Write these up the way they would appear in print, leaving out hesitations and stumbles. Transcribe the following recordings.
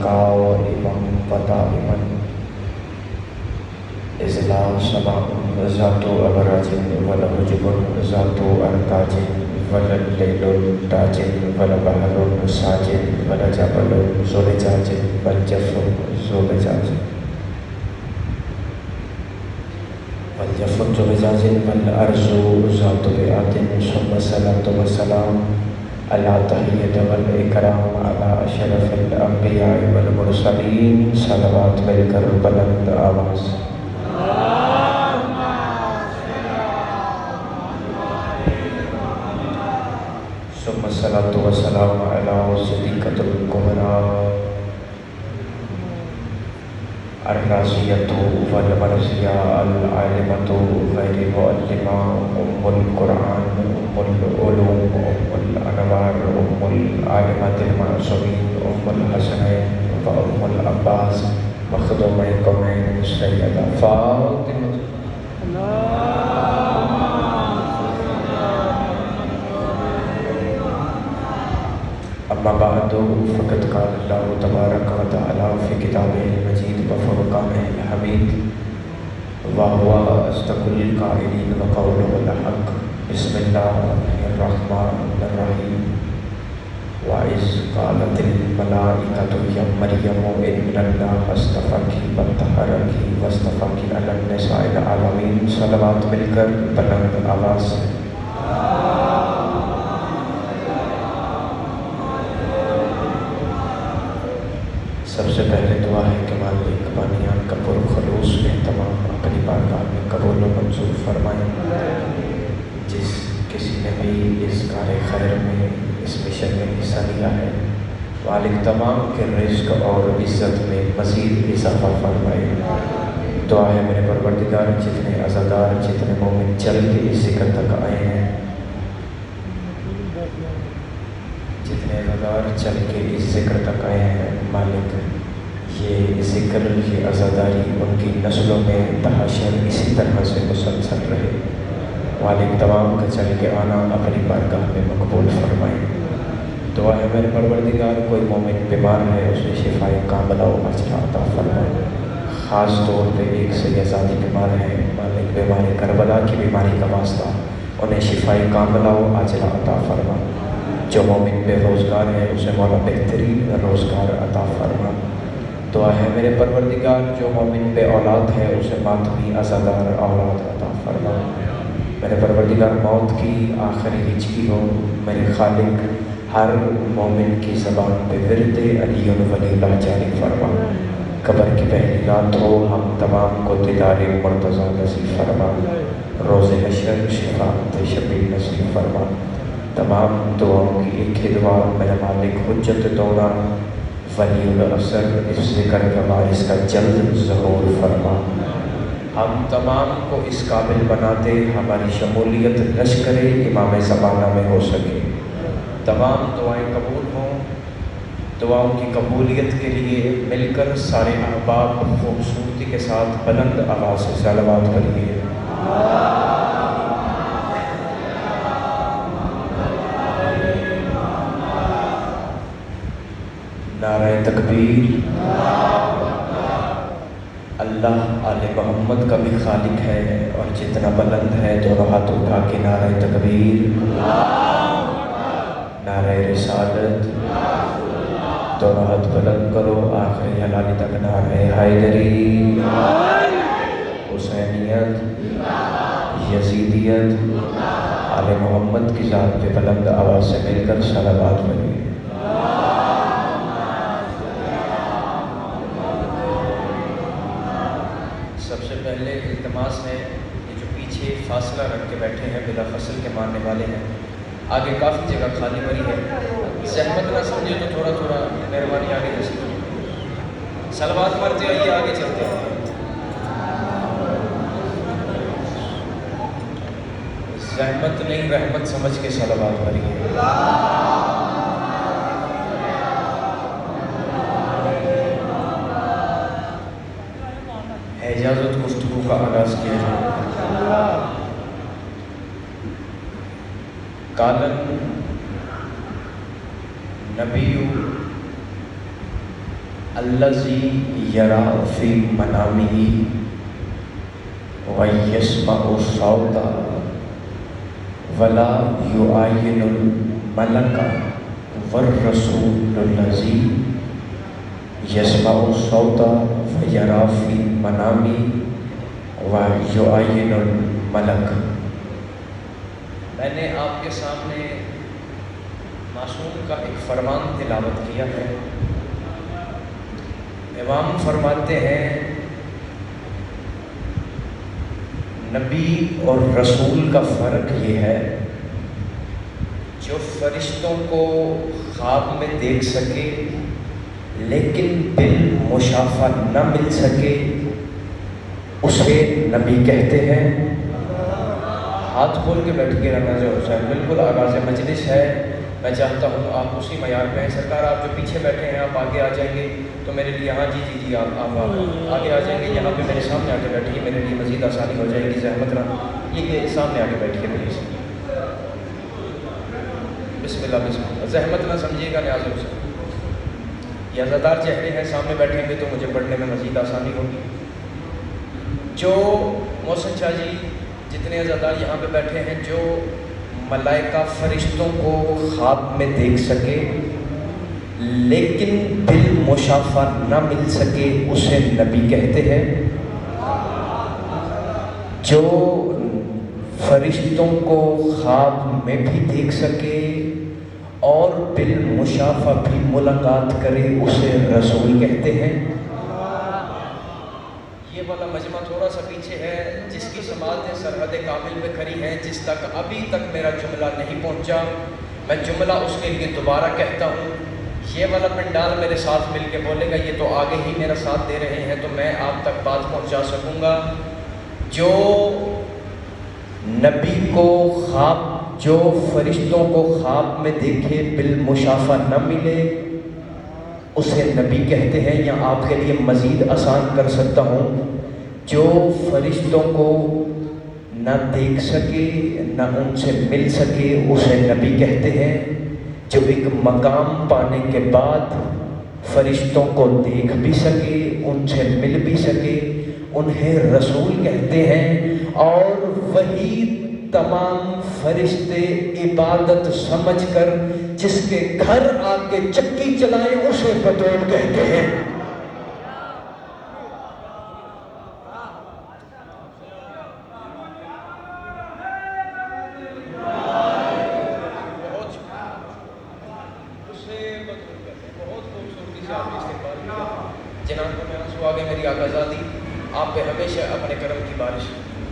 قائما ودائما إذ لا سماء ذات أبراج ولا حجب ذات أركاج ولا الليل داج ولا بحر ساج ولا جبل ذو لجاج بل جفر ذو لجاج والجفر ذو لجاج والأرض ذات بيعة ثم الصلاة والسلام على تحية والإكرام على أشرف الأنبياء والمرسلين صلوات بالکر بلند آواز ثم الصلاة والسلام على صديقة الكبرى الرازية والمرزية العالمة غير المعلمة أم القرآن أم العلوم أم الأنوار أم العالمات المعصومين أم الحسنين وأم العباس مخدوم الكونين السيدة فاطمة أما بعد فقد قال الله تبارك وتعالى في كتابه المجيد وفرقانه الحميد وهو أصدق القائلين وقوله الحق بسم الله الرحمن الرحيم وإذ قالت الملائكة يا مريم إن الله اصطفاك وطهرك واصطفاك على النساء العالمين صلوات بالکر بلند آواز سب سے پہلے دعا ہے کہ مالک بانیان کا پرخلوص اہتمام اپنی بارگاہ میں قبول و منظور فرمائیں. جس کسی نے بھی اس کار خیر میں اس مشن میں حصہ لیا ہے مالک تمام کے رزق اور عزت میں مزید اضافہ فرمائے. دعا ہے میرے پروردگار جتنے عزادار جتنے مومن چل کے اس ذکر تک آئے ہیں جتنے عزادار چل کے اس ذکر تک آئے ہیں مالک یہ ذکر یہ عزاداری ان کی نسلوں میں تحاشر اسی طرح سے مسلسل رہے. مالک تمام کا چل کے آنا اپنی بارگاہ میں مقبول فرمائے. دعا ہے میرے پروردگار کوئی مومن بیمار ہے اسے شفائے کاملہ و اجرا عطا فرمائے. خاص طور پہ ایک سیدزادی بیمار ہے مالک بیمار کربلا کی بیماری کا واسطہ انہیں شفائے کاملہ و اجرا عطا فرمائے. جو مومن بے روزگار ہے اسے مولا بہترین روزگار عطا فرما. دعا ہے میرے پروردگار جو مومن بے اولاد ہے اسے ماتمی عزادار اولاد عطا فرما. میرے پروردگار موت کی آخری ہچکی ہو میرے خالق ہر مومن کی زبان پہ ورد علی ولی اللہ جاری فرما. قبر کی پہلی رات ہو ہم تمام کو دیدار مرتضیٰ نصیب فرما. روز حشر شفاعت شبیر نصیب فرما. تمام دعاؤں کی ایک ہی دعا میرے مالک حجت دونا ولی العصر اس ذکر کا وارث کا جلد ظہور فرما. ہم تمام کو اس قابل بنا دے ہماری شمولیت لشکر امام زمانہ میں ہو سکے. تمام دعائیں قبول ہوں. دعاؤں کی قبولیت کے لیے مل کر سارے احباب خوبصورتی کے ساتھ بلند آواز سے صلوات پڑھیے. نعرہ تکبیر. اللہ آل محمد کا بھی خالق ہے اور جتنا بلند ہے دونوں ہاتھ اٹھا کے نعرہ تکبیر نعرہ رسالت دونوں ہاتھ بلند کرو آخری حلالی تک نعرہ حیدری حسینیت یزیدیت آل محمد کی ذات پہ بلند آواز سے مل کر صلوات پڑھیے. پہلے التماس ہے یہ جو پیچھے فاصلہ رکھ کے بیٹھے ہیں بلا فصل کے ماننے والے ہیں آگے کافی جگہ خالی پڑی ہے. زحمت نہ سمجھے تو تھوڑا تھوڑا مہربانی آگے تشریف صلوات پڑھتے آئیے آگے چلتے ہیں. زحمت نہیں رحمت سمجھ کے صلوات پڑھیے. اجازت گفتگو کا آغاز کیا جائے. کالن نبی الذی یرا فی منامہ ویسمع الصوت ولا یعاین الملک والرسول الذی یسمع الصوت ویرا فی منامہ ویعاین الملک۔ میں نے آپ کے سامنے معصوم کا ایک فرمان تلاوت کیا ہے۔ امام فرماتے ہیں نبی اور رسول کا فرق یہ ہے جو فرشتوں کو خواب میں دیکھ سکے لیکن بالمشافہ نہ مل سکے اسے نبی کہتے ہیں۔ ہاتھ کھول کے بیٹھ کے رہنا جو حسین، بالکل آغاز مجلس ہے، میں چاہتا ہوں آپ اسی معیار پہ ہیں۔ سرکار آپ جو پیچھے بیٹھے ہیں آپ آگے آ جائیں گے تو میرے لیے، ہاں جی آپ آگے آ جائیں گے، یہاں پہ میرے سامنے آ کے بیٹھیے، میرے لیے مزید آسانی ہو جائے گی، زحمت نہ، یہ سامنے آ کے بیٹھیے پلیز، بسم اللہ بسم اللہ، زحمت نہ سمجھیے گا نیاز حسین، یہ عزادار چہرے ہیں، سامنے بیٹھیں گے تو مجھے پڑھنے میں مزید آسانی ہوگی۔ جو محسن شاہ جی جتنے عزادار یہاں پہ بیٹھے ہیں جو ملائکہ فرشتوں کو خواب میں دیکھ سکے لیکن بالمشافہ نہ مل سکے اسے نبی کہتے ہیں۔ جو فرشتوں کو خواب میں بھی دیکھ سکے اور بالمشافہ بھی ملاقات کرے اسے رسول کہتے ہیں۔ یہ والا مجمع تھوڑا سا پیچھے ہے، جس کی سماعتیں سرحد کامل پہ کھڑی ہیں، جس تک ابھی تک میرا جملہ نہیں پہنچا، میں جملہ اس کے لیے دوبارہ کہتا ہوں۔ یہ والا پنڈال میرے ساتھ مل کے بولے گا، یہ تو آگے ہی میرا ساتھ دے رہے ہیں تو میں آپ تک بات پہنچا سکوں گا۔ جو نبی کو خواب، جو فرشتوں کو خواب میں دیکھے بالمشافہ نہ ملے اسے نبی کہتے ہیں، یا آپ کے لیے مزید آسان کر سکتا ہوں، جو فرشتوں کو نہ دیکھ سکے نہ ان سے مل سکے اسے نبی کہتے ہیں۔ جو ایک مقام پانے کے بعد فرشتوں کو دیکھ بھی سکے، ان سے مل بھی سکے، انہیں رسول کہتے ہیں۔ اور وہی تمام فرشتے عبادت سمجھ کر جس کے گھر آ کے چکی چلائیں اسے بطول کہتے ہیں۔ جناب کو میں آنسو آگے میری آغازادی، آپ پہ ہمیشہ اپنے کرم کی بارش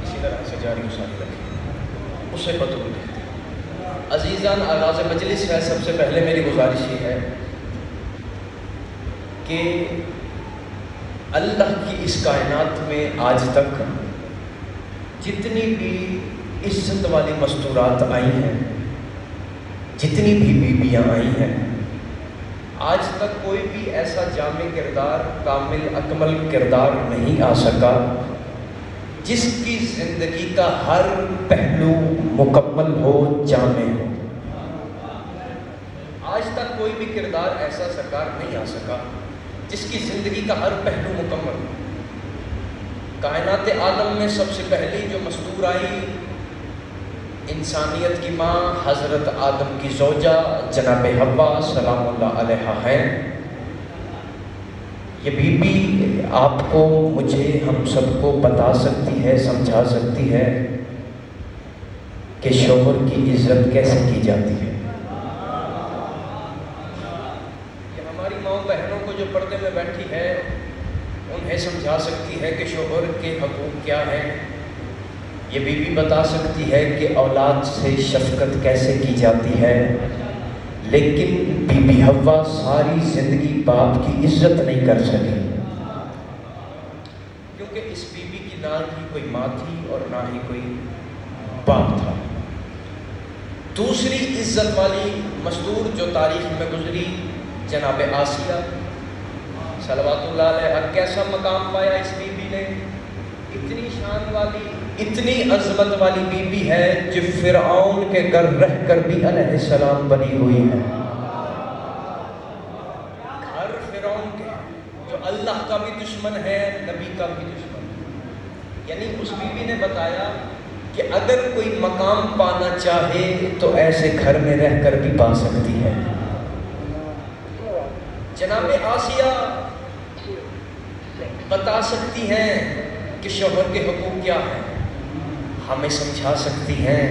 اسی طرح سے جاری و ساری رکھیں، اسے بطول کہتے ہیں۔ عزیزان، آغاز مجلس ہے، سب سے پہلے میری گزارش یہ ہے کہ اللہ کی اس کائنات میں آج تک جتنی بھی عزت والی مستورات آئی ہیں، جتنی بھی بیویاں آئی ہیں، آج تک کوئی بھی ایسا جامع کردار، کامل اکمل کردار نہیں آ سکا جس کی زندگی کا ہر پہلو مکمل ہو، جامع ہو۔ آج تک کوئی بھی کردار ایسا سرکار نہیں آ سکا جس کی زندگی کا ہر پہلو مکمل ہو۔ کائنات عالم میں سب سے پہلی جو مستور آئی، انسانیت کی ماں حضرت آدم کی زوجہ جناب حوا سلام اللہ علیہا ہے۔ یہ بی بی آپ کو، مجھے، ہم سب کو بتا سکتی ہے، سمجھا سکتی ہے کہ شوہر کی عزت کیسے کی جاتی ہے۔ یہ ہماری ماں بہنوں کو جو پردے میں بیٹھی ہے انہیں سمجھا سکتی ہے کہ شوہر کے حقوق کیا ہیں۔ یہ بی بی بتا سکتی ہے کہ اولاد سے شفقت کیسے کی جاتی ہے، لیکن بی بی حوا ساری زندگی باپ کی عزت نہیں کر سکی، کیونکہ اس بی بی کی نہ ہی کوئی ماں تھی اور نہ ہی کوئی باپ تھا۔ دوسری عزت والی مستور جو تاریخ میں گزری، جناب آسیہ صلوات اللہ علیہ، کیسا مقام پایا اس بی بی نے؟ اتنی شان والی، اتنی عظمت والی بی بی ہے جو فرعون کے گھر رہ کر بھی علیہ السلام بنی ہوئی ہے۔ گھر فرعون کے، اللہ کا بھی دشمن ہے، نبی کا بھی دشمن ہے۔ یعنی اس بیوی نے بتایا کہ اگر کوئی مقام پانا چاہے تو ایسے گھر میں رہ کر بھی پا سکتی ہے۔ جناب آسیہ بتا سکتی ہیں کہ شوہر کے حقوق کیا ہیں، ہمیں سمجھا سکتی ہیں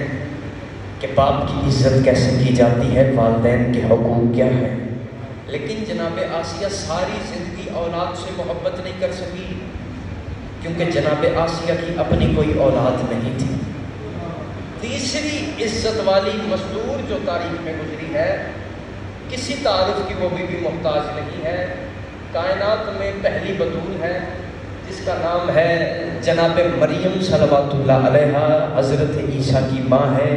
کہ باپ کی عزت کیسے کی جاتی ہے، والدین کے حقوق کیا ہیں، لیکن جناب آسیہ ساری زندگی اولاد سے محبت نہیں کر سکی، کیونکہ جناب آسیہ کی اپنی کوئی اولاد نہیں تھی۔ تیسری عزت والی مزدور جو تاریخ میں گزری ہے، کسی تعارف کی وہ بھی محتاج نہیں ہے، کائنات میں پہلی بطول ہے جس کا نام ہے جناب مریم صلوات اللہ علیہا، حضرت عیسیٰ کی ماں ہے۔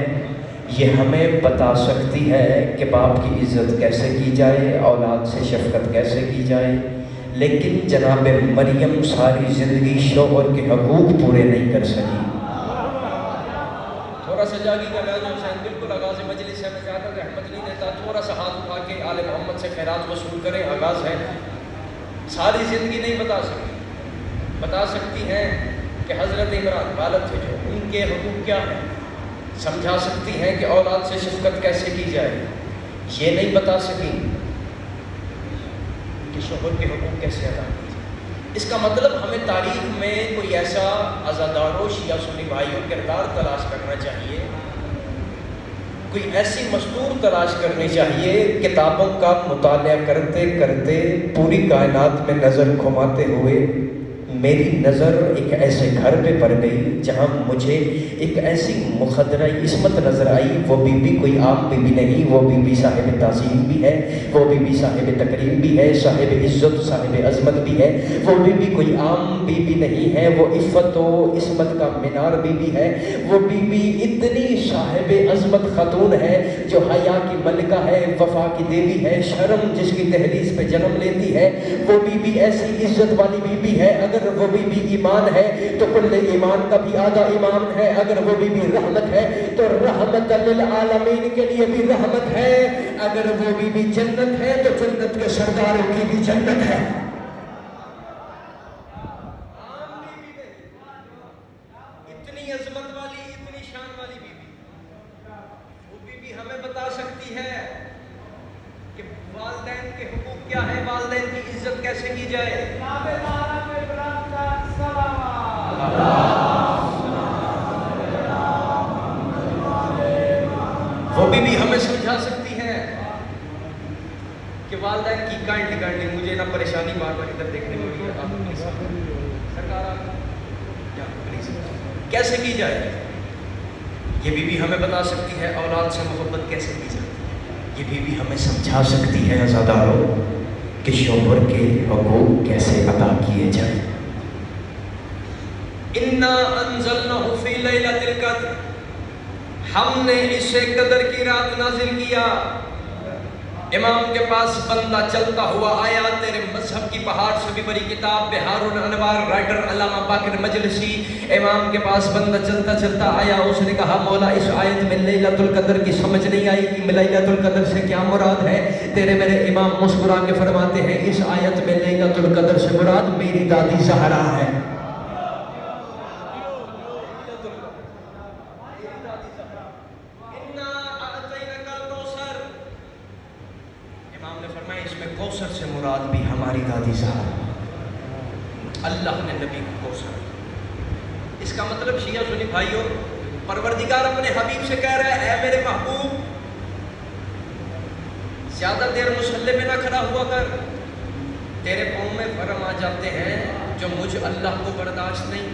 یہ ہمیں بتا سکتی ہے کہ باپ کی عزت کیسے کی جائے، اولاد سے شفقت کیسے کی جائے، لیکن جناب مریم ساری زندگی شوہر کے حقوق پورے نہیں کر سکی۔ تھوڑا سا جاگی کا لحاظ حسین بالکل آغاز مجلس ہے، میں چاہتا ہوں کہ احمد نہیں دیتا، تھوڑا سا ہاتھ اٹھا کے آل محمد سے خیرات وصول کریں، آغاز ہے۔ ساری زندگی نہیں بتا سکتی، بتا سکتی ہیں کہ حضرت عمران والد تھے جو، ان کے حقوق کیا ہیں، سمجھا سکتی ہیں کہ اولاد سے شفقت کیسے کی جائے، یہ نہیں بتا سکی کہ شوہر کے حقوق کیسے ادا کی جائے۔ اس کا مطلب ہمیں تاریخ میں کوئی ایسا عزادارو شیعہ سنی بھائیوں کردار تلاش کرنا چاہیے، کوئی ایسی مزدور تلاش کرنی چاہیے، کتابوں کا مطالعہ کرتے کرتے پوری کائنات میں نظر گھماتے ہوئے میری نظر ایک ایسے گھر پہ پڑ گئی جہاں مجھے ایک ایسی مخدرہ عصمت نظر آئی۔ وہ بی بی کوئی عام بی بی نہیں، وہ بی بی صاحب تعظیم بھی ہے، وہ بی بی صاحب تکریم بھی ہے، صاحب عزت صاحب عظمت بھی ہے، وہ بی بی کوئی عام بی بی نہیں ہے، وہ عفت و عصمت کا مینار بی بی ہے، وہ بی بی اتنی صاحب عظمت خاتون ہے جو حیا کی ملکہ ہے، وفا کی دیوی ہے، شرم جس کی دہلیز پہ جنم لیتی ہے، وہ بی بی ایسی عزت والی بی بی ہے۔ اگر وہ بی بی ایمان ہے تو کل ایمان کا بھی آدھا ایمان ہے، اگر وہ بی بی رحمت ہے تو رحمت للعالمین کے لیے بھی رحمت ہے، اگر وہ بی بی جنت ہے تو جنت کے سرداروں کی بھی جنت ہے۔ اتنی عظمت والی، اتنی شان والی بی بی، وہ بی بی ہمیں بتا سکتی ہے کہ والدین کے حقوق کیا ہے، والدین کی عزت کیسے کی جائے۔ وہ بھی ہمیں سمجھا سکتی ہے کہ والدین کی کائنڈلی مجھے نہ پریشانی بار بار ادھر دیکھنے کو رہی ہے، سرکار کیسے کی جائے، یہ بھی ہمیں بتا سکتی ہے اولاد سے محبت کیسے کی جائے، یہ بھی ہمیں سمجھا سکتی ہے عزادارو کہ شوہر کے حقوق کیسے ادا کیے جائیں۔ اِنَّا أَنزَلْنَهُ فِي لَيْلَةِ الْقَدْرِ، ہم نے اسے قدر کی رات نازل کیا۔ امام کے پاس بندہ چلتا ہوا آیا، تیرے مذہب کی پہاڑ سے بھی بڑی کتاب بہار الانوار، رائٹر علامہ باقر مجلسی، امام کے پاس بندہ چلتا چلتا آیا، اس نے کہا مولا اس آیت میں لیلۃ القدر کی سمجھ نہیں آئی، لیلۃ القدر سے کیا مراد ہے؟ تیرے میرے امام مسکرا کے فرماتے ہیں اس آیت میں لیلۃ القدر سے مراد میری دادی زہرا ہے۔ کوثر سے مراد بھی ہماری دادی زہرا، اللہ نے نبی کو کوثر۔ اس کا مطلب شیعہ سنی بھائیوں، پروردگار اپنے حبیب سے کہہ رہا ہے اے میرے محبوب، زیادہ دیر مصلی میں نہ کھڑا ہوا کر، تیرے پاؤں میں ورم آ جاتے ہیں جو مجھ اللہ کو برداشت نہیں،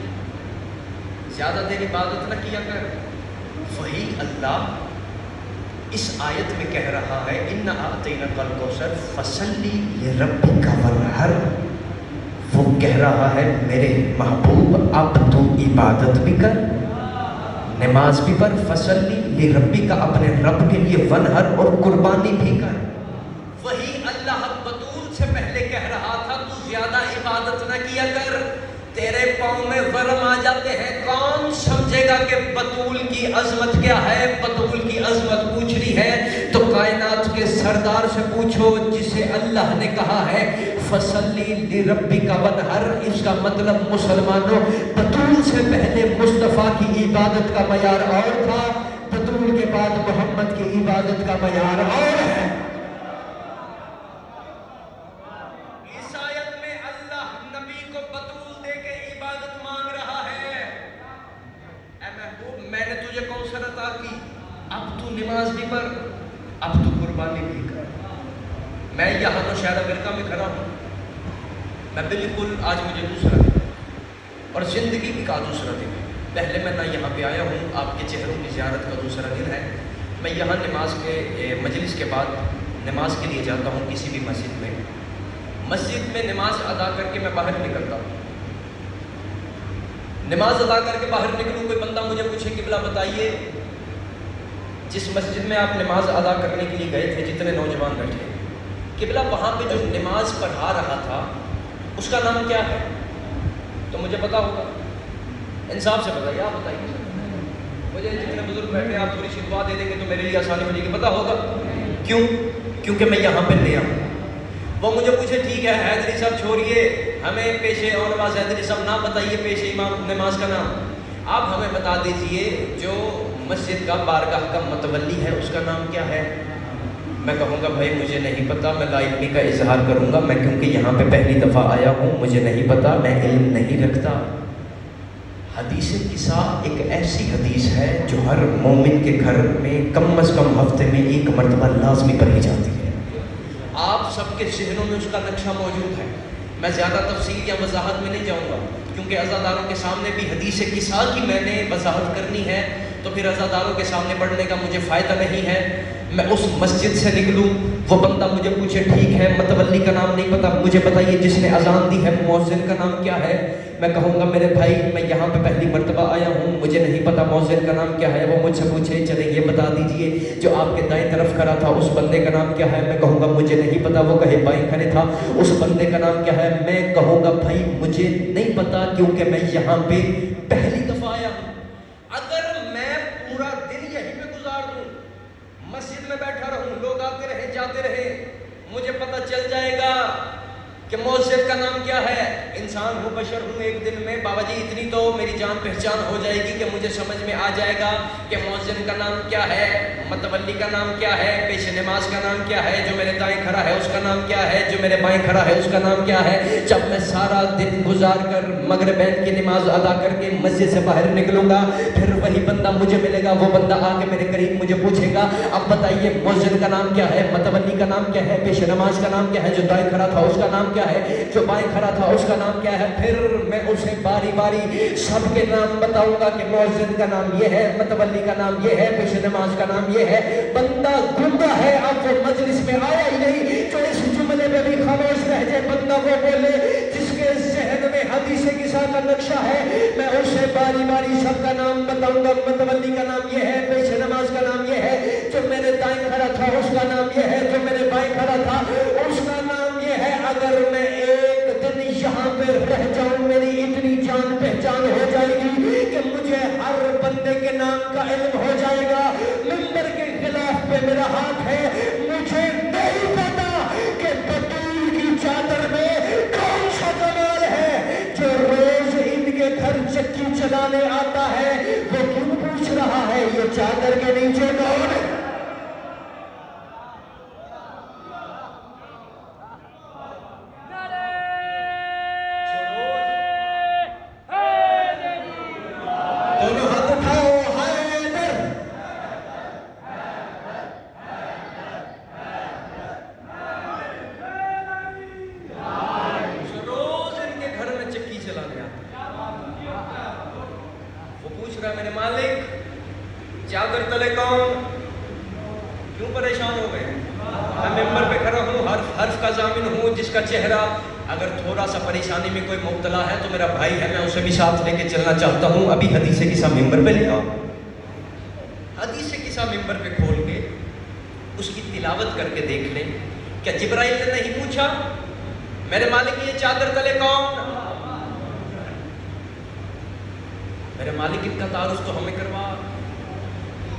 زیادہ دیر عبادت نہ کیا کر۔ وہی اللہ اس آیت میں کہہ رہا ہے اِنَّا أَعْطَيْنَاكَ الْكَوْثَرَ فَصَلِّ لِرَبِّكَ وَانْحَرْ، وہ کہہ رہا ہے میرے محبوب اب تو عبادت بھی کر، نماز بھی پڑھ، فَصَلِّ لِرَبِّكَ اپنے رب کے لیے، وَانْحَرْ اور قربانی بھی کر۔ وہی اللہ بطول سے پہلے کہہ رہا تھا تو زیادہ عبادت نہ کیا کر، تیرے پاؤں میں ورم آ جاتے ہیں۔ کون سمجھے گا کہ بطول کی عظمت کیا ہے؟ بطول کی عظمت پوچھنی ہے تو کائنات کے سردار سے پوچھو جسے اللہ نے کہا ہے فصلی لربک ونحر، اس کا مطلب مسلمانوں بطول سے پہلے مصطفیٰ کی عبادت کا معیار اور تھا، بطول کے بعد محمد کی عبادت کا معیار اور ہے۔ اس آیت میں اللہ نبی کو بطول دے کے عبادت مانگ رہا ہے۔ اے محبوب، میں نے تجھے کوثر عطا کی، اب تو نماز بھی پڑھ، اب تو قربانی بھی کر۔ میں یہاں نوشہرہ برقع میں کھڑا ہوں، میں بالکل آج مجھے دوسرا دن اور زندگی کا دوسرا دن ہے۔ پہلے میں نہ یہاں پہ آیا ہوں، آپ کے چہروں کی زیارت کا دوسرا دن ہے۔ میں یہاں نماز کے مجلس کے بعد نماز کے لیے جاتا ہوں کسی بھی مسجد میں۔ مسجد میں نماز ادا کر کے میں باہر نکلتا ہوں۔ نماز ادا کر کے باہر نکلوں، کوئی بندہ مجھے پوچھے قبلہ بتائیے، جس مسجد میں آپ نماز ادا کرنے کے لیے گئے تھے جتنے نوجوان بیٹھے، قبلہ وہاں پہ جو نماز پڑھا رہا تھا اس کا نام کیا ہے؟ تو مجھے پتا ہوگا، انصاف سے بتائیے، آپ بتائیے مجھے، جتنے بزرگ بیٹھے آپ تھوڑی سی دعا دے دیں گے تو میرے لیے آسانی ہو جائے گی۔ پتا ہوگا کیوں؟ کیونکہ میں یہاں پہ نیا ہوں۔ وہ مجھے پوچھے ٹھیک ہے حیدری صاحب چھوڑیے، ہمیں پیش اور نماز حیدری صاحب نام بتائیے، پیش امام نماز کا نام آپ ہمیں بتا دیجئے، جو مسجد کا بارگاہ کا متولی ہے اس کا نام کیا ہے؟ میں کہوں گا بھائی مجھے نہیں پتا، میں لا علمی کا اظہار کروں گا، میں کیونکہ یہاں پہ پہلی دفعہ آیا ہوں، مجھے نہیں پتا، میں علم نہیں رکھتا۔ حدیث قصہ ایک ایسی حدیث ہے جو ہر مومن کے گھر میں کم از کم ہفتے میں ایک مرتبہ لازمی پڑھی جاتی ہے۔ آپ سب کے ذہنوں میں اس کا نقشہ موجود ہے۔ میں زیادہ تفصیل یا وضاحت میں نہیں جاؤں گا، کیونکہ عزاداروں کے سامنے بھی حدیث قصہ کی میں نے وضاحت کرنی ہے، تو پھر عزاداروں کے سامنے پڑھنے کا مجھے فائدہ نہیں ہے۔ میں اس مسجد سے نکلوں، وہ بندہ مجھے پوچھے ٹھیک ہے متولی کا نام نہیں پتا، مجھے بتائیے جس نے اذان دی ہے مؤذن کا نام کیا ہے؟ میں کہوں گا میرے بھائی میں یہاں پہ پہلی مرتبہ آیا ہوں، مجھے نہیں پتا مؤذن کا نام کیا ہے۔ وہ مجھ سے پوچھے چلے یہ بتا دیجئے جو آپ کے دائیں طرف کھڑا تھا اس بندے کا نام کیا ہے؟ میں کہوں گا مجھے نہیں پتا۔ وہ کہے بائیں کھڑے تھا اس بندے کا نام کیا ہے؟ میں کہوں گا بھائی مجھے نہیں پتا، کیونکہ میں یہاں پہ پہلی دفعہ آیا ہوں۔ اگر میں پورا دن یہیں پہ گزار دوں، مسجد میں بیٹھا رہوں، لوگ آتے رہے جاتے رہے، مجھے پتہ چل جائے گا کہ مؤذن کا نام کیا ہے۔ انسان ہوں، بشر ہوں، ایک دن میں بابا جی اتنی تو میری جان پہچان ہو جائے گی کہ مجھے سمجھ میں آ جائے گا کہ مؤذن کا نام کیا ہے، متولی کا نام کیا ہے، پیش نماز کا نام کیا ہے، جو میرے دائیں کھڑا ہے اس کا نام کیا ہے، جو میرے بائیں کھڑا ہے اس کا نام کیا ہے۔ جب میں سارا دن گزار کر مغربین کی نماز ادا کر کے مسجد سے باہر نکلوں گا، پھر وہی بندہ مجھے ملے گا، وہ بندہ آ کے میرے قریب مجھے پوچھے گا اب بتائیے مؤذن کا نام کیا ہے، متولی کا نام کیا ہے، پیش نماز کا نام کیا ہے، جو دائیں کھڑا تھا اس کا نام کیا ہے، جو بائیں کھڑا تھا اس کا نام کیا ہے۔ پھر میں اسے باری باری سب کے نام بتاؤں گا کہ مؤذن کا نام یہ ہے، متولی کا نام یہ ہے، پیش نماز کا نام یہ ہے۔ بندہ گنگا ہے، اب وہ مجلس میں آیا ہی نہیں، جو اس جملے میں بھی خاموش رہ جائے، بندہ وہ بولے جس کے ذہن میں حدیث قصہ کا نقشہ ہے، میں اسے باری باری سب کا نام بتاؤں گا۔ متولی کا نام یہ ہے، پیش نماز کا نام یہ ہے، جو میرے دائیں کھڑا تھا اس کا نام یہ ہے، جو میرے بائیں کھڑا تھا اس کا نام یہ ہے۔ اگر میں ایک دن یہاں پہ رہ جاؤں، میری اتنی جان پہچان ہو جائے گی کہ مجھے ہر بندے کے نام کا علم ہو جائے گا۔ منبر کے خلاف پہ میرا ہاتھ ہے، مجھے نہیں پتا کہ بطول کی چادر میں کون سا کمال ہے، جو روز ان کے گھر چکی چلانے آتا ہے وہ کیوں پوچھ رہا ہے یہ چادر کے نیچے کون ہے؟ میرے مالک چادر تلے کون؟ کیوں پریشان ہو گئے؟ میں ممبر پہ کھڑا ہوں، حرف کا ضامن ہوں، جس کا چہرہ اگر تھوڑا سا پریشانی میں کوئی مبتلا ہے تو میرا بھائی ہے، میں اسے بھی ساتھ لے کے چلنا چاہتا ہوں۔ ابھی حدیث قصہ ممبر پہ لے آؤ، حدیث قصہ ممبر پہ کھول کے اس کی تلاوت کر کے دیکھ لیں۔ کیا جبرائیل نے نہیں پوچھا میرے مالک یہ چادر تلے کون؟ میرے مالک ان کا تعارف تو ہمیں کروا۔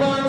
5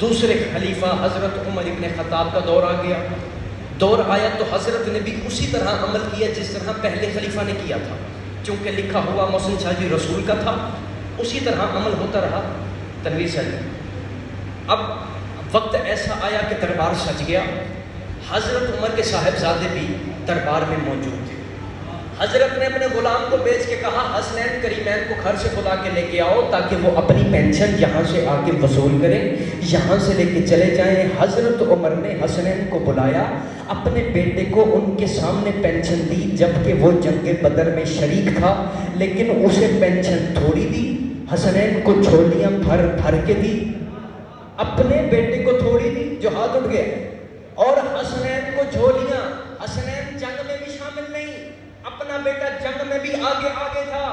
دوسرے خلیفہ حضرت عمر ابن خطاب کا دور آ گیا. دور آیا تو حضرت نے بھی اسی طرح عمل کیا جس طرح پہلے خلیفہ نے کیا تھا. چونکہ لکھا ہوا محسن شاہ جی رسول کا تھا, اسی طرح عمل ہوتا رہا. تنویر شاہ جی, اب وقت ایسا آیا کہ دربار سج گیا. حضرت عمر کے صاحبزادے بھی دربار میں موجود تھے. حضرت نے اپنے غلام کو بھیج کے کہا حسنین کریمین کو گھر سے بلا کے لے کے آؤ تاکہ وہ اپنی پینشن یہاں سے آ کے وصول کریں, یہاں سے لے کے چلے جائیں. حضرت عمر نے حسنین کو بلایا, اپنے بیٹے کو ان کے سامنے پینشن دی, جبکہ وہ جنگ بدر میں شریک تھا, لیکن اسے پینشن تھوڑی دی. حسنین کو جھولیاں بھر بھر کے دی, اپنے بیٹے کو تھوڑی دی جو ہاتھ اٹھ گئے, اور حسنین کو جھولیاں. حسنین جنگ میں بھی شامل نہیں, اپنا بیٹا جنگ میں بھی آگے آگے تھا.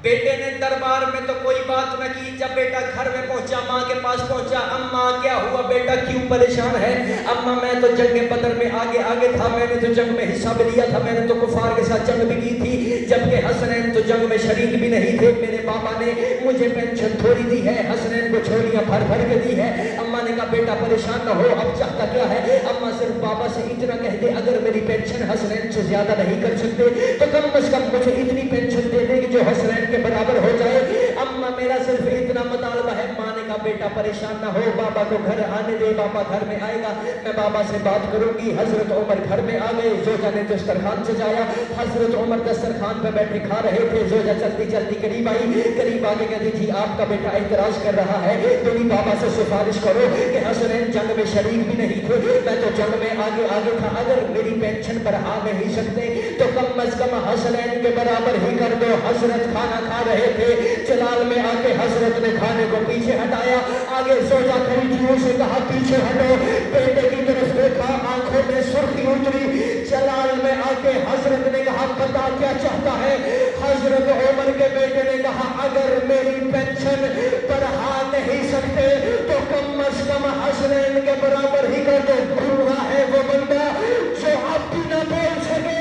بیٹے نے دربار میں تو کوئی بات نہ کی. جب بیٹا گھر میں پہنچا, ماں کے پاس پہنچا, اماں کیا ہوا بیٹا, کیوں پریشان ہے؟ اماں میں تو جنگ بدر میں آگے آگے تھا, میں نے تو جنگ میں حصہ بھی لیا تھا, میں نے تو کفار کے ساتھ جنگ بھی کی تھی, جبکہ حسنین تو جنگ میں شریک بھی نہیں تھے. میرے پاپا نے مجھے پینشن تھوڑی دی ہے, حسنین کو چھولیاں بھر بھر کے دی ہے. اماں نے کہا بیٹا پریشان نہ ہو, اب چاہتا کیا ہے؟ اماں صرف بابا سے اتنا کہہ دے اگر میری پینشن حسنین سے زیادہ نہیں کر سکتے تو کم از کم مجھے اتنی پینشن دے دے کہ جو حسنین کے برابر ہو جائے. اماں میرا صرف اتنا مطالبہ ہے. ماں نے کہا بیٹا پریشان نہ ہو, بابا کو گھر آنے دے, بابا گھر میں آئے گا, میں بابا سے بات کروں گی. حضرت عمر گھر میں آ گئے. زوجہ نے دسترخوان سجایا, حضرت عمر دسترخوان پہ بیٹھے کھا رہے تھے. زوجہ چلتی چلتی قریب آئی, قریب آ کے کہتی جی آپ کا بیٹا اعتراض کر رہا ہے, میری بابا سے سفارش کرو کہ حسنین جنگ میں شریک بھی نہیں تھے, میں تو جنگ میں آگے آگے تھا, اگر میری پینشن پر آ نہیں سکتے تو کم از کم حسنین کے برابر ہی کر دو. حضرت کھانا کھا رہے تھے, جلال میں آ کے حضرت نے کھانے کو پیچھے ہٹایا. آگے زوجہ کھڑی تھی, اسے کہا پیچھے ہٹو. بیٹے کی طرف دیکھا, آنکھوں میں سرخی اتری. جلال میں آ کے حضرت نے کہا پتا کیا چاہتا ہے؟ حضرت عمر کے بیٹے نے کہا اگر میری پینشن پر آ نہیں سکتے تو کم از کم حسنین کے برابر ہی کر دو. بھولا ہے وہ بندہ جو اب بھی نہ بول سکے.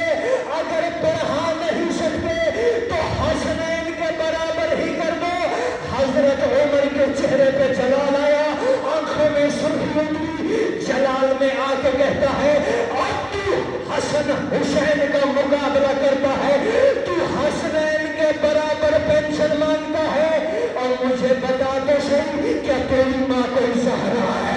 اگر بڑھا نہیں سکتے تو حسنین کے برابر ہی کر دو. حضرت عمر کے چہرے پہ جلال آیا, آنکھوں میں سرخی اتری. جلال میں آ کے کہتا ہے اب تو حسن حسین کا مقابلہ کرتا ہے, تو حسنین کے برابر پینشن مانگتا ہے, اور مجھے بتا تو صحیح کیا تیری ماں کوئی زہرا ہے؟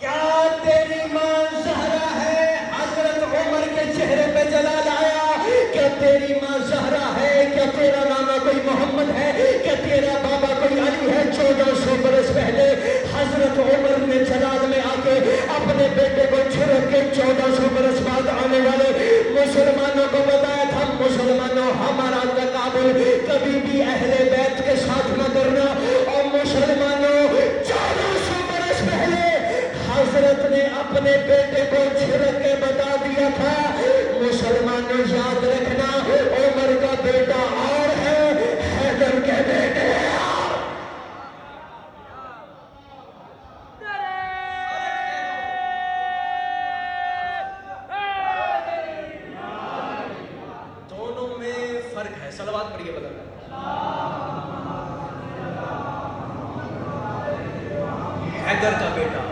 کیا تیری ماں زہرا ہے؟ حضرت عمر کے چہرے پہ جلال آیا. کیا تیری ماں زہرا ہے؟ کیا تیرا نانا کوئی محمد ہے؟ کیا تیرا بابا کوئی علی ہے؟ 1400 برس پہلے حضرت عمر نے جلال میں آ کے اپنے بیٹے کو چھڑک کے 1400 برس بعد آنے والے مسلمانوں کو بتایا تھا, مسلمانوں ہمارا تقابل کبھی بھی اہل بیت کے ساتھ نہ کرنا. اور مسلمانوں 1400 برس پہلے حضرت نے اپنے بیٹے کو چھڑک کے بتا دیا تھا. مسلمانوں یاد رکھنا, عمر کا بیٹا اور ہے, حیدر کے بیٹے دونوں میں فرق ہے. صلوات پڑھیے بدل حیدر کا بیٹا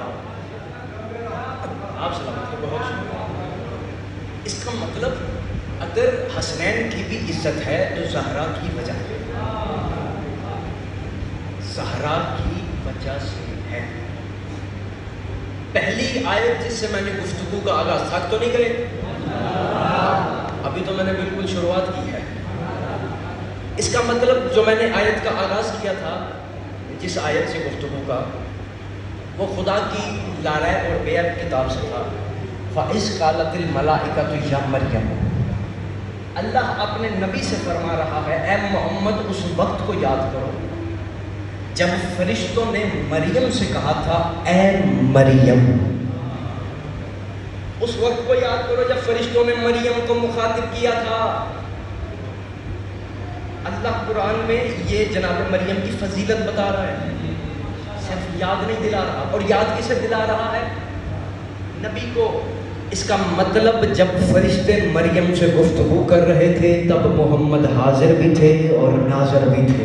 آپ سلامت کو بہت شکریہ. اس کا مطلب اگر حسنین کی بھی عزت ہے تو زہرا کی وجہ ہے, زہرا کی وجہ سے ہے. پہلی آیت جس سے میں نے گفتگو کا آغاز تھک تو نہیں کرے, ابھی تو میں نے بالکل شروعات کی ہے. اس کا مطلب جو میں نے آیت کا آغاز کیا تھا, جس آیت سے گفتگو کا, وہ خدا کی لارائے اور بیعت کتاب سے تھا. فَإِذْ قَالَتِ الْمَلَائِكَةُ يَا مَرْيَمُ, اللہ اپنے نبی سے فرما رہا ہے اے محمد اس وقت کو یاد کرو جب فرشتوں نے مریم سے کہا تھا اے مریم. اس وقت کو یاد کرو جب فرشتوں نے مریم کو مخاطب کیا تھا. اللہ قرآن میں یہ جناب مریم کی فضیلت بتا رہا ہے, صرف یاد نہیں دلا رہا. اور یاد کسے دلا رہا ہے؟ نبی کو. اس کا مطلب جب فرشتے مریم سے گفتگو کر رہے تھے تب محمد حاضر بھی تھے اور ناظر بھی تھے.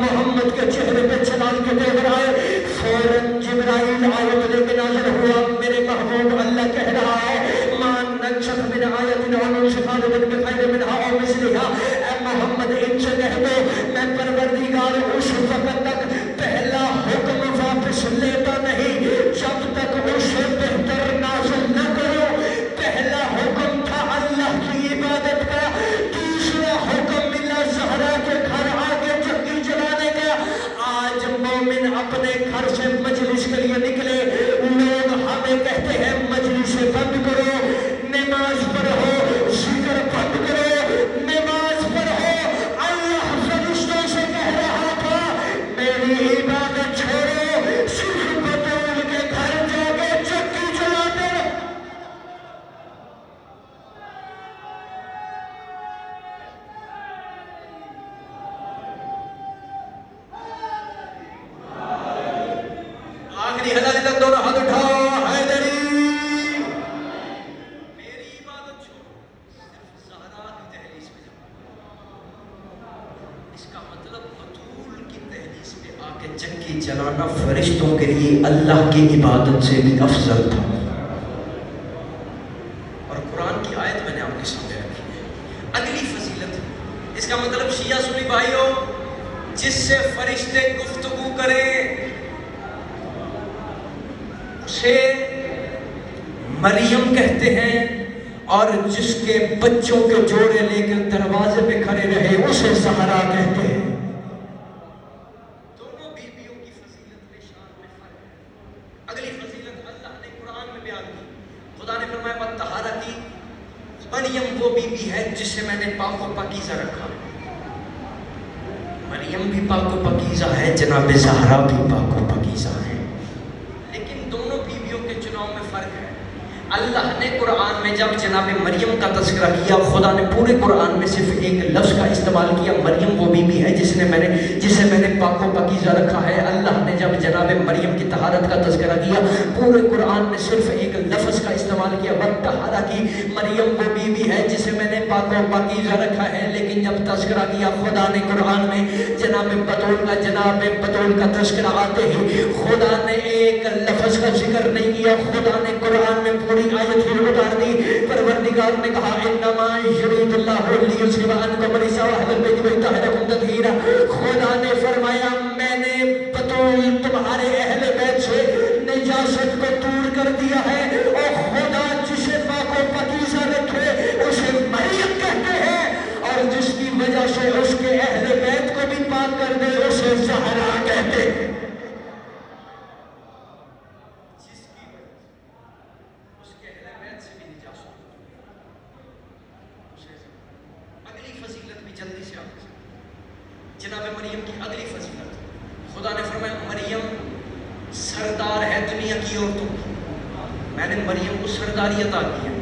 محمد کے چہرے پہ جلال کے تیور آئے. فوراً جبرائیل آیت لے کے نازل ہوا. میرے محبوب اللہ کہہ رہا ہے مان ننسخ من آیت او ننسخ بخیر منہا او مثلہا. اے محمد ان سے کہہ دو میں پروردگار اس وقت تک پہلا حکم واپس لیتا نہیں جب تک اسے بہتر نازل نہ کرو. پہلا حکم تھا اللہ کی عبادت کا, دوسرا حکم ملا زہرا کے گھر آگے چکی جلانے کا. آج مومن اپنے گھر سے مجلس کے لیے نکلے, لوگ ہمیں کہتے ہیں مجلس بند کرو, نماز پڑھو, ذکر بند کرو, نماز پڑھو. اللہ فرشتوں سے کہہ رہا تھا میری عبادت چھوڑو, صرف بطول کے گھر جا کے چکی جلاتے رہو. آخری حلال تک دونوں ہاتھ اٹھاؤ. حیدری میری عبادت چھوڑو, صرف زہرا کی دہلیز پہ جاؤ. اس کا مطلب بطول کی دہلیز پہ آ کے چکی جلانا فرشتوں کے لیے اللہ کی عبادت سے بھی افضل تھا. اور قرآن کی آیت میں نے آپ کے سامنے رکھی ہے. اگلی فضیلت, اس کا مطلب شیعہ سنی بھائیوں, جس سے فرشتے گفتگو کریں اسے مریم کہتے ہیں, اور جس کے بچوں کے جوڑے لے کر دروازے پہ کھڑے رہے اسے زہرا کہتے ہیں. دونوں بیویوں کی فضیلت میں شان میں فرق ہے. اگلی فضیلت اللہ نے قرآن میں بیان کی. خدا نے فرمایا بطہارتی, مریم وہ بیوی ہے جسے میں نے پاک و پاکیزہ رکھا. مریم بھی پاک و پاکیزہ ہے, جناب زہرا بھی پاک و پاکیزہ ہے. لیکن دونوں بیویوں کے چناؤ میں فرق ہے. اللہ نے قرآن میں جب جناب مریم کا تذکرہ کیا, خدا نے پورے قرآن میں صرف ایک لفظ کا استعمال کیا, مریم وہ بیوی ہے جسے میں نے پاک و پاکیزہ رکھا ہے. اللہ نے جب جناب مریم کی طہارت کا تذکرہ کیا, پورے قرآن میں صرف ایک لفظ کا استعمال کیا, بطہارہ کی. مریم وہ بیوی ہے جسے میں نے پاک و پاکیزہ رکھا ہے. لیکن جب تذکرہ کیا خدا نے قرآن میں جناب بطول کا تذکرہ آتے ہی خدا نے ایک لفظ کا ذکر نہیں کیا, خدا نے قرآن میں پوری آیت ہی اتار دی. پروردگار نے کہا انما یرید اللہ لیذھب عنکم الرجس واہل البیت ویطہرکم تطہیرا. خدا نے فرمایا میں نے بطول تمہارے اہل بیت سے نجاست کو دور کر دیا ہے. اور خدا جسے پاک و پاکیزہ رکھے اسے مریم کہتے ہیں, اور جس کی وجہ سے اس کے اہل بیت کو بھی پاک کر دے اسے زہرا کہتے ہیں. جناب مریم کی اگلی فضیلت, خدا نے فرمایا مریم سردار ہے دنیا کی عورتوں کی. میں نے مریم کو سرداری عطا کی ہے.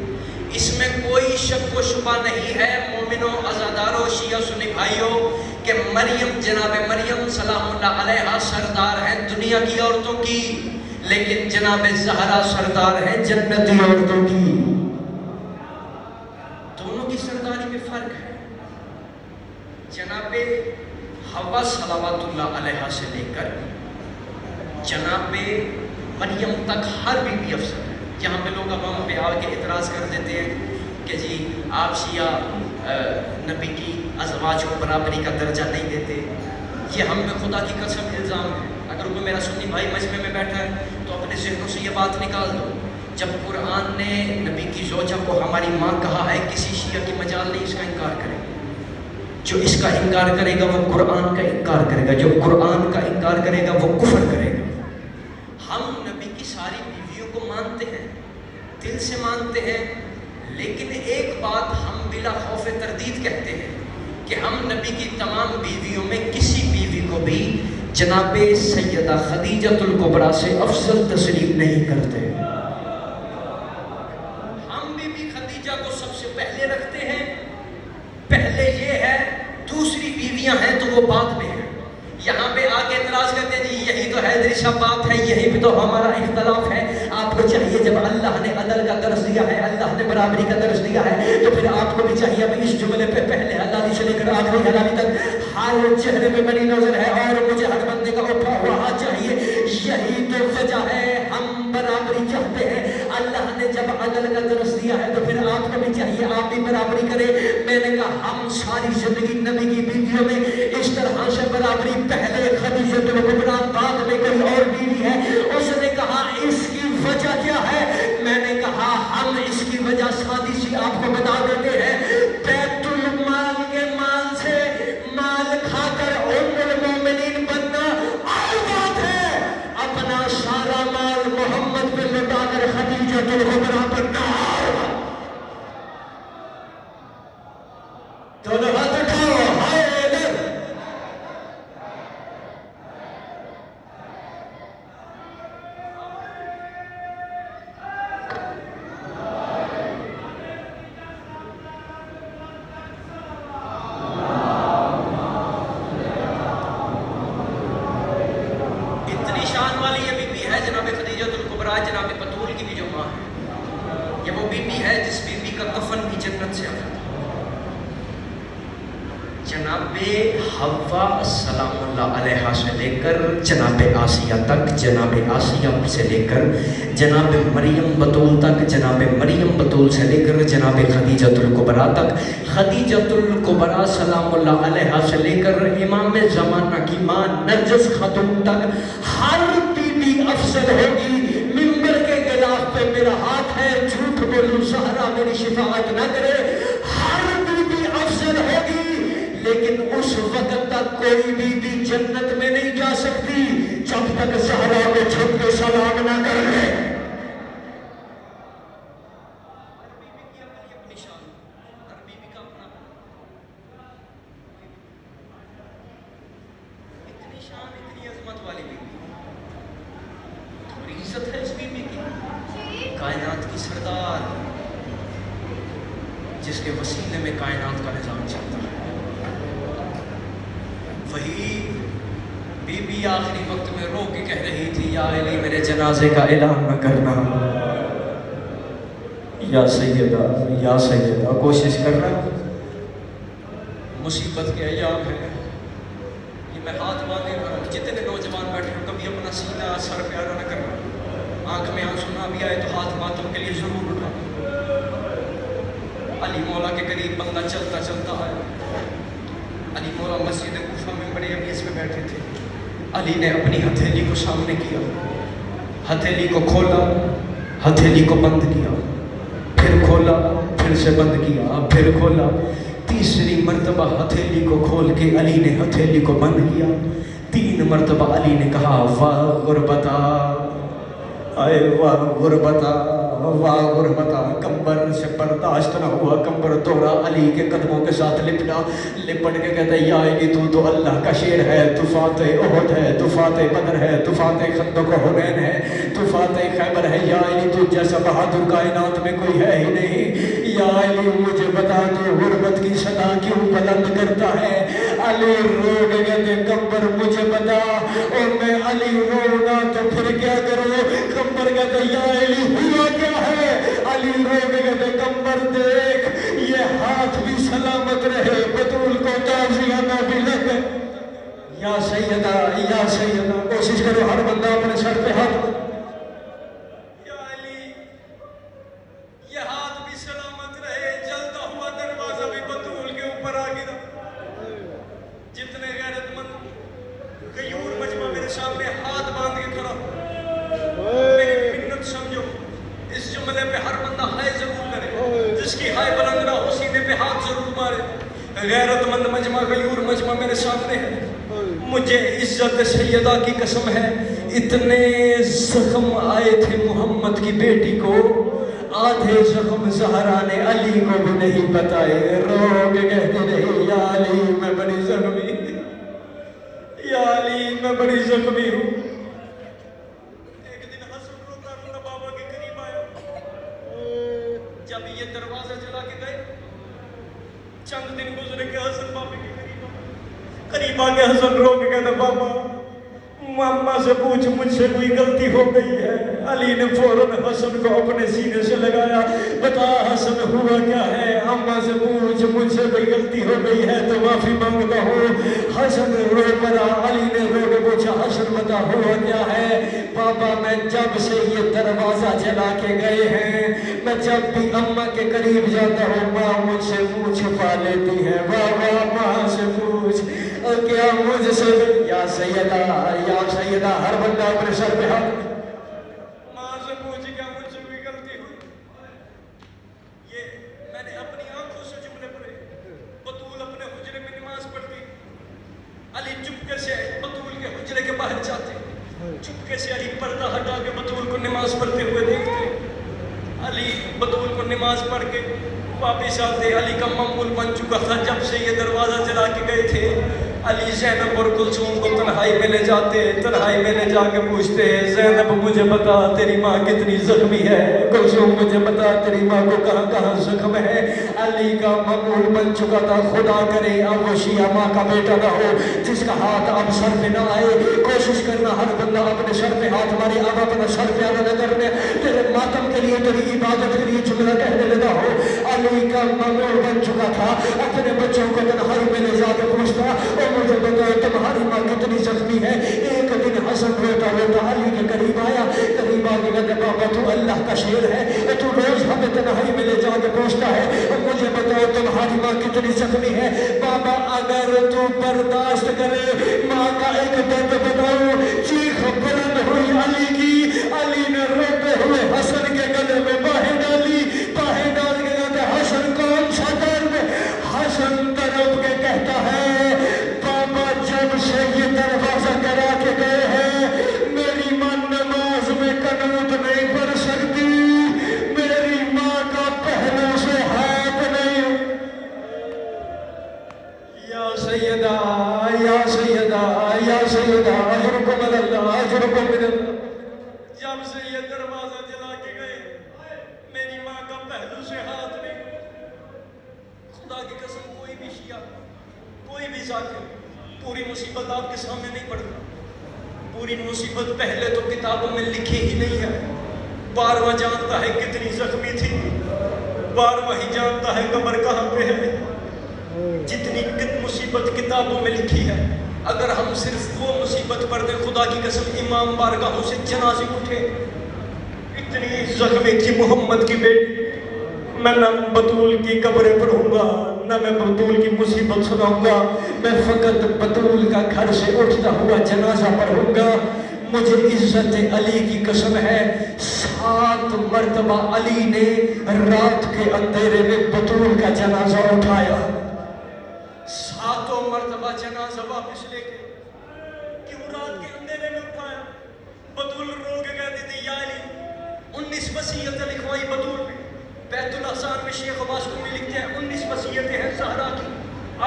اس میں کوئی شک و شبہ نہیں ہے مومنوں, عزاداروں, شیعہ سنی بھائیوں, کہ مریم جناب مریم سلام اللہ علیہا سردار ہے دنیا کی عورتوں کی. لیکن جناب زہرا سردار ہے جنتی عورتوں کی. دونوں کی سرداری میں فرق ہے. جناب حوا صلوات اللہ علیہ سے لے کر جناب مریم تک ہر بیوی افضل ہے. جہاں پہ لوگ عوام پہ آ کے اعتراض کر دیتے ہیں کہ جی آپ شیعہ نبی کی ازواج کو برابری کا درجہ نہیں دیتے, یہ ہم میں خدا کی قسم الزام ہے. اگر کوئی میرا سنی بھائی مجمع میں بیٹھا ہے تو اپنے ذہنوں سے یہ بات نکال دو. جب قرآن نے نبی کی زوجہ کو ہماری ماں کہا ہے, کسی شیعہ کی مجال نہیں اس کا انکار کرے. جو اس کا انکار کرے گا وہ قرآن کا انکار کرے گا, جو قرآن کا انکار کرے گا وہ کفر کرے گا. ہم نبی کی ساری بیویوں کو مانتے ہیں, دل سے مانتے ہیں, لیکن ایک بات ہم بلا خوف تردید کہتے ہیں کہ ہم نبی کی تمام بیویوں میں کسی بیوی کو بھی جناب سیدہ خدیجہ الکبریٰ سے افضل تسلیم نہیں کرتے. ہم بی خدیجہ کو سب سے پہلے رکھتے ہیں. پہلے یہ ہے, دوسری بیویاں ہیں تو وہ بعد میں ہیں. یہاں پہ آ کے اعتراض کرتے ہیں جی یہی تو حیدری شاہ بات ہے, یہی پہ تو ہمارا اختلاف ہے. آپ کو چاہیے جب اللہ نے عدل کا درس دیا ہے, اللہ نے برابری کا درس دیا ہے, تو پھر آپ کو بھی چاہیے ابھی اس جملے پہ پہلے حلالی سے لے کر آخری حلالی تک ہر چہرے پہ بنی نظر ہے اور مجھے حق بندے کا اٹھا ہوا ہاتھ چاہیے. یہی تو وجہ ہے ہم برابری چاہتے ہیں. اللہ نے جب عدل کا درس دیا ہے تو پھر آپ کو بھی چاہیے آپ بھی برابری کریں. میں نے کہا ہم ساری زندگی نبی کی بیویوں میں اس طرح سے برابری, پہلے خدیجہ الکبریٰ, بعد میں کوئی اور بیوی ہے. اس نے کہا اس کی وجہ کیا ہے؟ میں نے کہا ہم اس کی وجہ سادی سی آپ کو بتا دیتے ہیں. بیت المال کے مال سے مال کھا کر ام المومنین بننا اور بات ہے, اپنا سارا مال محمد پہ لٹا کر خدیجہ الکبریٰ بننا. دونوں ہاتھ اٹھاؤ, جناب بطول کی بھی جو ماں ہے, یہ وہ بی بی ہے جس بی بی کا کفن بھی جنت سے آتا ہے. جناب حوا سلام اللہ علیہ سے لے کر جناب آسیہ تک, جناب آسیہ سے لے کر جناب مریم بطول تک, جناب مریم بطول سے لے کر جناب خدیجہ الکبریٰ تک, خدیجہ الکبریٰ سلام اللہ علیہ سے لے کر امام زمانہ کی ماں نرجس خاتون تک, ہر بی بی افضل ہوگی. ممبر کے غلاف پہ میرا ہاتھ ہے, جھوٹ بولوں زہرا میری شفاعت نہ کرے, ہر بی بی افضل ہوگی, لیکن اس وقت تک کوئی بھی جنت میں نہیں جا سکتی جب تک زہرا کو چھپ کے سلام نہ کر لے. ہر بی بی کی اپنی شان, ہر بی بی کا اپنا اتنی شان, اتنی عظمت والی بی بی, بڑی عزت ہے اس بی بی کی. کائنات کی سردار, جس کے وسیلے میں کائنات کا نظام چلتا ہے, وہی بی بی آخری وقت میں رو کے کہہ رہی تھی یا علی میرے جنازے کا اعلان نہ کرنا, یا سیدہ کوشش کرنا. مصیبت کے ایام ہے, یہ میں ہاتھ باندھے کروں, جتنے نوجوان بیٹھے ہو کبھی اپنا سینہ سر پیارا نہ کرنا, آنکھ میں آنسو نہ بھی آئے تو ہاتھ ماتم کے لیے ضرور اٹھا. علی مولا کے قریب بندہ چلتا چلتا آیا. علی مولا مسجد کوفہ میں بڑے امیز میں بیٹھے تھے. علی نے اپنی ہتھیلی کو سامنے کیا, ہتھیلی کو کھولا, ہتھیلی کو بند کیا, پھر کھولا, پھر سے بند کیا, پھر کھولا. تیسری مرتبہ ہتھیلی کو کھول کے علی نے ہتھیلی کو بند کیا. 3 مرتبہ علی نے کہا واہ غربتا, اے واہ غربتا, واہ غربتا. کمبر سے برداشت نہ ہوا, کمبر توڑا, علی کے قدموں کے ساتھ لپٹا, لپٹ کے کہتا یا علی تو اللہ کا شیر ہے, تو فاتح احد ہے, تو فاتح بدر ہے, تو فاتح خندق و حنین ہے, تو فاتح خیبر ہے. یا علی تو جیسا بہادر کائنات میں کوئی ہے ہی نہیں. یا علی مجھے بتا تو غربت کی صدا کیوں بلند کرتا ہے؟ علی رو کے کہتے کمبر مجھے بتا, اور میں علی رونا تو پھر کیا کروں؟ کمبر کہتے یا علی ہوا کیا ہے؟ علی رو کے کہتے کمبر دیکھ یہ ہاتھ بھی سلامت رہے, بطول کو تعزیہ نہ بھی لگے. یا سیدہ, یا سیدہ, کوشش کرو ہر بندہ اپنے سر پہ ہاتھ. یا علی یہ ہاتھ بھی سلامت رہے, جلتا ہوا دروازہ بھی بطول کے اوپر آ گیا. جتنے غیرت مند غیور مجمع میرے سامنے ہاتھ باندھ کے کھڑا, میری منت سمجھو, اس جملے پہ ہر بندہ ہائے ضرور کرے, جس کی ہائے بلند نہ ہو سینے پہ ہاتھ ضرور مارے. غیرت مند مجمع, غیور مجمع میرے سامنے ہے. مجھے عزت سیدہ کی قسم ہے, اتنے زخم آئے تھے محمد کی بیٹی کو, آدھے زخم زہرا نے علی کو بھی نہیں بتائے. رو کے کہتے رہے یا علی میں بڑی زخمی, یا علی میں بڑی زخمی ہوں. ایک دن حسن روتا بابا کے قریب آیا, جب یہ دروازہ چلا کے گئے, چند دن گزرے کہ حسن بابے کے قریب آیا. قریب آ کے حسن رو کے کہتا بابا ماما سے پوچھ مجھ سے کوئی غلطی ہو گئی ہے. علی نے فوراً حسن کو اپنے سینے سے لگایا. بتا حسن ہوا کیا ہے؟ اماں سے پوچھ مجھ سے کوئی غلطی ہو گئی ہے تو معافی مانگتا ہوں. حسن رو پڑا. علی نے رو کے پوچھا حسن بتا ہوا کیا ہے؟ بابا میں جب سے یہ دروازہ جلا کے گئے ہیں میں جب بھی اماں کے قریب جاتا ہوں ماں مجھ سے منہ چھپا لیتی ہے. بابا ماں سے پوچھ اور کیا مجھ سے یا سیدہ ہر بندہ اپنے سر پہ ہاتھ ماں سے پوچھ کیا مجھ سے کوئی غلطی ہوئی. یہ میں نے اپنی آنکھوں سے جملے پڑھے. بطول اپنے حجرے میں نماز پڑھتی. علی چپکے سے بطول کے حجرے کے باہر جاتے. چپکے سے علی پردہ ہٹا کے بطول کو نماز پڑھتے ہوئے دیکھتے. علی بطول کو نماز پڑھ کے واپس آتے. علی کا معمول بن چکا تھا جب سے یہ دروازہ جلا کے گئے تھے علی زینب اور کلثوم کو تنہائی میں لے جاتے. تنہائی میں لے جا کے پوچھتے زینب مجھے بتا تیری ماں کتنی زخمی ہے. کلثوم مجھے بتا تیری ماں کو کہاں کہاں زخم ہے. علی کا معمول بن چکا تھا خدا کرے اب وہ شیعہ ماں کا بیٹا نہ ہو جس کا ہاتھ اب سر پہ نہ آئے. کوشش کرنا ہر بندہ اپنے سر پہ ہاتھ مارے اب اپنا سر پہ آنا نہ کرنے. تیرے ماتم کے لیے تیری عبادت کے لیے جملہ کہنے لگا ہو. علی کا معمول بن چکا تھا اپنے بچوں کو تنہائی میں لے جا کے پوچھتا مجھے بتاؤ تمہاری ماں کتنی زخمی ہے. ایک دن حسن روتا روتا علی کے قریب آیا. قریب آ کے کہتے بابا تو اللہ کا شیر ہے تو روز ہمیں تنہائی میں لے جا کے پوچھتا ہے مجھے بتاؤ تمہاری ماں کتنی زخمی ہے. بابا اگر تو برداشت کرے ماں کا ایک درد بتاؤ. چیخ بلند ہوئی علی کی. علی نے روتے ہوئے حسن کے گلے میں باہیں ڈالی. باہیں ڈال کے کہتے حسن کون سا درد. حسن تڑپ کے کہتا ہے جب سے یہ دروازہ کرا کے گئے ہیں میری ماں نماز میں قنوت نہیں پڑھ سکتی. میری ماں کا پہلو سے ہاتھ نہیں. یا سیدہ یا سیدہ یا سیدہ اجرکم اللہ اجرکم من اللہ. جب سے یہ دروازہ جلا کے گئے میری ماں کا پہلو سے ہاتھ نہیں. خدا کی قسم کوئی بھی شیعہ کوئی بھی ذاکر پوری مصیبت آپ کے سامنے نہیں پڑتا. پوری مصیبت پہلے تو کتابوں میں لکھی ہی نہیں ہے. بارواں جانتا ہے کتنی زخمی تھی. بارواں ہی جانتا ہے قبر کہاں پہ ہے. جتنی مصیبت کتابوں میں لکھی ہے اگر ہم صرف وہ مصیبت پڑھ دیں خدا کی قسم امام بارگاہوں سے جنازے اٹھے. اتنی زخمی تھی محمد کی بیٹی. میں نہ بطول کی قبریں پڑھوں گا نہ میں بطول کی مصیبت سناؤں گا. میں فقط بطول کا گھر سے اٹھتا ہوا جنازہ پڑھوں گا. مجھے عزت علی کی قسم ہے 7 مرتبہ علی نے رات کے اندھیرے میں بطول کا جنازہ اٹھایا. 7 مرتبہ جنازہ واپس لے کے کیوں رات کے اندھیرے میں اٹھایا؟ بطول رو کے کہتی تھی یا علی 19 وصیتیں لکھوائی بطول میں. بیت الاحزان میں شیخ عباس کو لکھتے ہیں 19 وصیتیں ہیں زہرا کی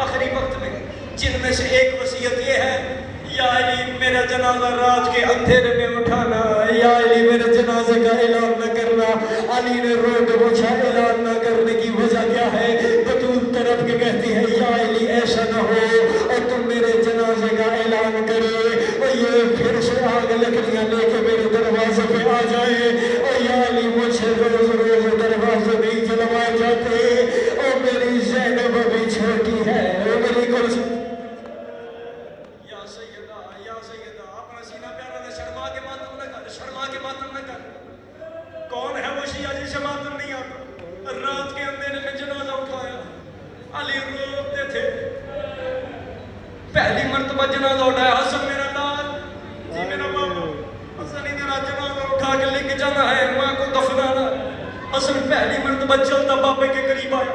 آخری وقت میں جن میں سے ایک وصیت یہ ہے یا علی میرا جنازہ رات کے اندھیرے میں اٹھانا. یا علی میرے جنازے کا اعلان نہ کرنا. علی نے رو کے پوچھا اعلان نہ کرنے کی وجہ کیا ہے؟ بطول طرف کے کہتی ہے یا علی ایسا نہ ہو اور تم میرے جنازے کا اعلان کرے اور یہ پھر سے آگ لکڑیاں لے کے میرے دروازے پہ آ جائے. اور یا علی مجھ سے روز روز دروازے نہیں جلوائے جاتے اور میری زینب بھی چھوٹی ہے اور میری کلثوم. یا سیدہ اپنا سینہ پیارا دے. شرما کے ماتم نہ کر. شرما کے ماتم نہ کر. کون ہے وہ شیعہ جسے ماتم نہیں آتا؟ رات کے اندھیرے میں جنازہ اٹھایا. علی روتے تھے. پہلی مرتبہ جنازہ اٹھایا حسن میرا لال جی میرا بابا. حسن ہی تیرا جنازہ اٹھا کے لے کے جانا ہے ماں کو دفنانا. حسن پہلی مرتبہ چلتا بابے کے قریب آیا.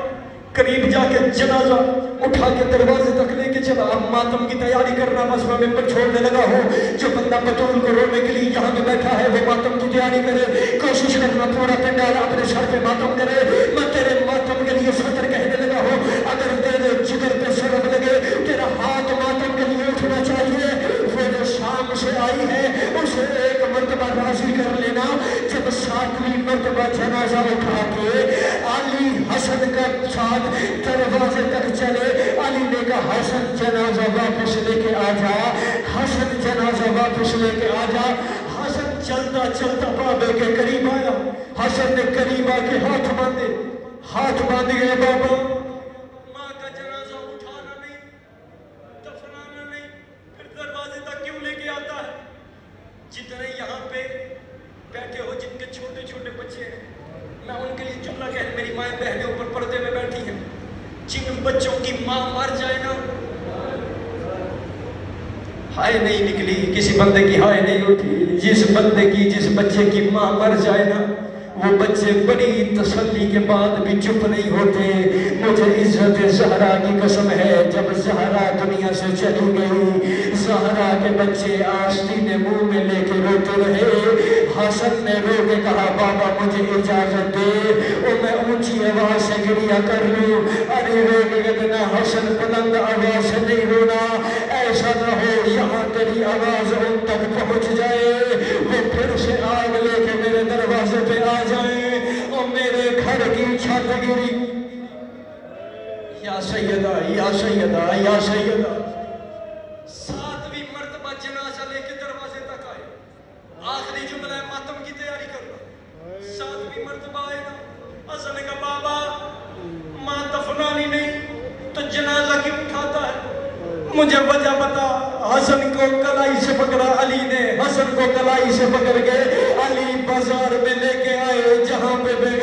قریب جا کے جنازہ اٹھا کے دروازے تک لے کے چلا. اب ماتم کی تیاری کرنا بس میں ممبر چھوڑنے لگا ہوں. جو بندہ بطول کو رونے کے لیے یہاں پہ بیٹھا ہے وہ ماتم کی تیاری کرے. کوشش کرنا پورا پنڈال اپنے سر پہ ماتم کرے. میں تیرے ماتم کے لیے سطر کہنے لگا ہوں. اگر تیرے جگر پہ سرم لگے تیرا ہاتھ ماتم کے لیے اٹھنا چاہیے. وہ جو شام سے آئی ہے اسے ایک مرتبہ راضی کر لینا. جب 7ویں مرتبہ جنازہ اٹھا کے علی حسن کا ساتھ دروازے تک چلے. علی نے کہا حسن جنازہ واپس لے کے آ جا، حسن جنازہ واپس لے کے آ جا۔ حسن چلتا چلتا بابے کے قریب آیا، حسن نے قریب آ کے ہاتھ باندھے، ہاتھ باندھ گئے بابا، ماں کا جنازہ اٹھانا نہیں، دفنانا نہیں، پھر دروازے تک کیوں لے کے آتا ہے؟ جتنے یہاں پہ بیٹھے ہو جن کے چھوٹے چھوٹے بچے ہیں، میں ان کے لیے جملہ کہہ، میری مائیں بہنیں اوپر پردے میں بیٹھی ہیں، جن بچوں کی ماں مر جائے نا، ہائے نہیں نکلی، کسی بندے کی ہائے نہیں اٹھی، جس بندے کی جس بچے کی ماں مر جائے نا، وہ بچے بڑی تسلی کے بعد بھی چپ نہیں ہوتے۔ مجھے عزت زہرا کی قسم ہے، جب زہرا دنیا سے چلی گئی، زہرا کے بچے آستین منہ میں لے کے روتے رہے۔ حسن نے رو کے کہا بابا مجھے اجازت دے، اور میں اونچی آواز سے گریہ کر لوں۔ ارے رو کے کہنا حسن بلند آواز سے نہیں رونا، ایسا نہ ہو یہاں تیری آواز ان تک پہنچ جائے، وہ پھر سے آگ لے کے میرے دروازے پہ آ جائیں اور میرے گھر کی چھت گری۔ یا سیدہ یا سیدہ یا سیدہ، ساتویں مرتبہ جنازہ لے کے دروازے تک آئے، آخری جملہ ہے ماتم کی تیاری کرنا، ساتویں مرتبہ آئے نا، حسن نے کہا بابا ماں دفنانی نہیں تو جنازہ کیوں اٹھاتا ہے؟ مجھے وجہ بتا۔ حسن کو کلائی سے پکڑا علی نے، حسن کو کلائی سے پکڑ کے علی بازار میں لے کے آئے جہاں پہ بیگم